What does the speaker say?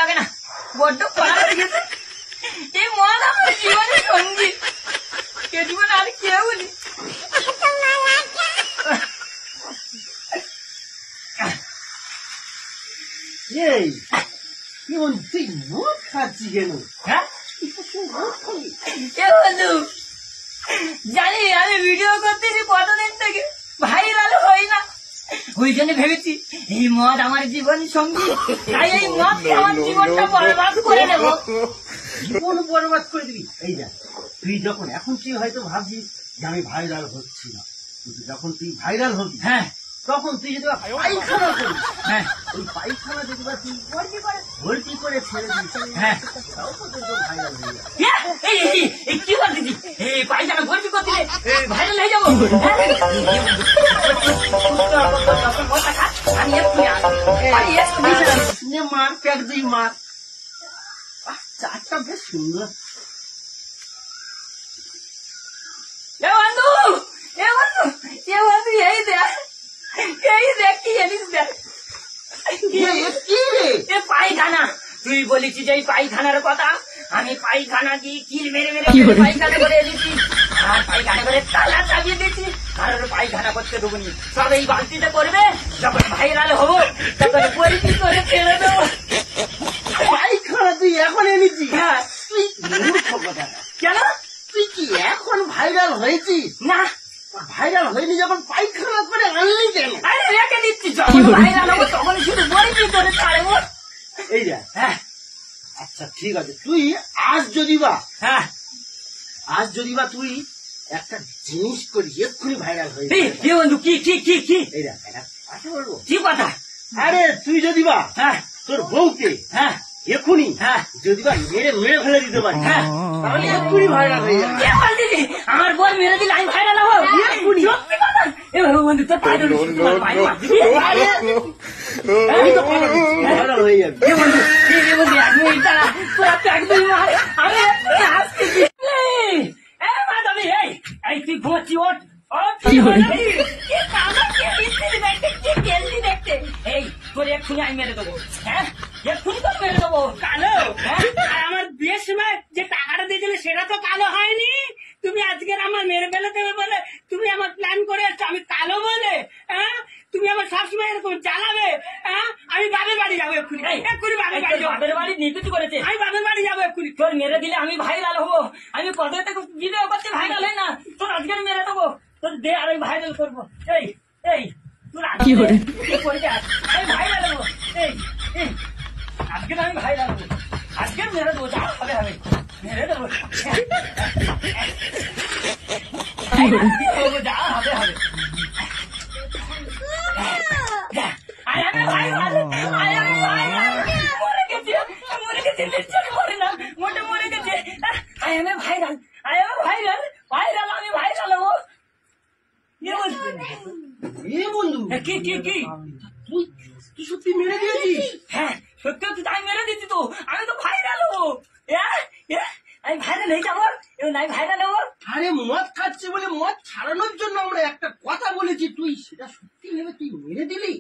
লাগে না, বড্ড কড়া হয়ে গেছে। এই মদ আমার জীবনের সঙ্গী, এ জীবনে আর কেউ নেই। এই তুই মদ খাচ্ছি কেন? হ্যাঁ বন্ধু, জানি আমি ভিডিও করতেছি কতদিন থেকে, ভাইরাল হই না, ওই জন্য ভেবেছি এই মদ আমার জীবন সঙ্গী, তাই এই মদ আমার জীবনটা বরবাদ করে নেব। জীবন বরবাদ করে দিবি? এই দেখ, তুই যখন এখন তুই হয়তো ভাবছিস যে আমি ভাইরাল হচ্ছি না, কিন্তু যখন তুই ভাইরাল হবি, হ্যাঁ, তখন তুই যদি পায়খানা করিস, হ্যাঁ, ওই পায়খানা যদি বা তুই ভর্তি করে ছেড়ে দিস, হ্যাঁ, তাও পর্যন্ত ভাইরাল হয়ে যাবে। এই কি করতেছি? এই পায়খানা ভর্তি করতে ভাইরাল হয়ে যাবো? আমি এক্ষুনি মার প্যাক দুই মার। চারটা বেশ সুন্দর। বন্ধু, এই দেখ কি জানিস, দেখ পায়খানা। তুই বলেছিস এই পায়খানার কথা, আমি পায়খানা দিয়ে কিল মেরে মেরে পায়খানা করে এনেছি, আর পায়খানা করে তালা চালিয়ে দিয়েছি, কারোর পায়খানা করতে দেবো নি, সব এই বালতিতে করবে, যখন ভাইরাল হবো তখন পরিচিত করে ছেড়ে দেবো। পায়খানা তুই এখন এনেছিস? হ্যাঁ। তুই মূর্খ কথা। কেন? তুই কি এখন ভাইরাল হয়েছিস? না, ভাইরাল হয়নি যখন পায়খানা করে আনলি কেন? আরে রেখে দিচ্ছি, যখন ভাইরাল হবো তখন শুধু পরিচিত করে ছাড়বো। এই দেখ, হ্যাঁ, আচ্ছা ঠিক আছে, তুই আজ যদি বা হ্যাঁ, তুই একটা জিনিস করি, এক্ষুনি ভাইরাল হয়ে বন্ধু, কি কি কি কি এই দেখ, একটা কথা বলবো। কি কথা? আরে তুই যদি বা হ্যাঁ, তোর বউকে হ্যাঁ, এক্ষুনি হ্যাঁ, যদি বা মেরে ফেলে দিতে পারি, হ্যাঁ, তাহলে এক্ষুনি ভাইরাল হয়ে যাবে। কে বলছিস? আমার বোন মেরে দিলে আমি ভাইরাল হবো? সত্যি কথা? বন্ধু, তোর পায়ে ধরে তোমার পায়ে মারছি। আরে, আমি তো ভাইরাল হয়ে যাবে। বন্ধু, এক মিনিট দাঁড়া, তোরা তো একদমই মার, আমি আসতেছি। মাধবী, এই তুই ঘুমাচ্ছি, ওঠ। এই তোর এক্ষুনি আমি মেরে দেবো, হ্যাঁ, এক্ষুনি তো মেরে দেবো। কালো, আর আমার বিয়ের সময় যে টাকাটা দিয়েছিলে সেটা তো কালো হয়নি। তুমি আজকের আমার মেরে ফেলে দেবে বলে তুমি আমার প্ল্যান করে আসছো, আমি কালো বলে? হ্যাঁ, তুমি আমার সবসময় এরকম জ্বালাবে। হ্যাঁ, আমি বাপের বাড়ি যাবো এক্ষুনি, এক্ষুনি বাপের বাড়ি যাবো। বাপের বাড়ি নিকুচি করেছে, আমি বাপের বাড়ি যাবো এক্ষুনি। তোর মেরে দিলে আমি ভাইরাল হবো, আমি কত ভিডিও করতে ভাইরাল হয় না, তোর আজকে মেরে দেবো, তোর দে আর আমি ভাইরাল করবো। এই তোর আজকে আমি ভাইরাল হবো, আজকে আমি ভাইরাল হবো, আজকে মেরে দেবো, যা হবে হবে, মেরে দেবো, যা হবে হবে। তুই সত্যি মেরে দিয়েছিস? হ্যাঁ, সত্যি সত্যি আমি মেরে দিচ্ছি তো, আমি তো ভাইরাল হবো, আমি ভাইরাল হয়ে যাবো, নাই ভাইরাল হবো। আরে মদ খাচ্ছে বলে মদ ছাড়ানোর জন্য আমরা একটা কথা বলেছি, তুই সেটা সত্যি ভেবে তুই মেরে দিলি?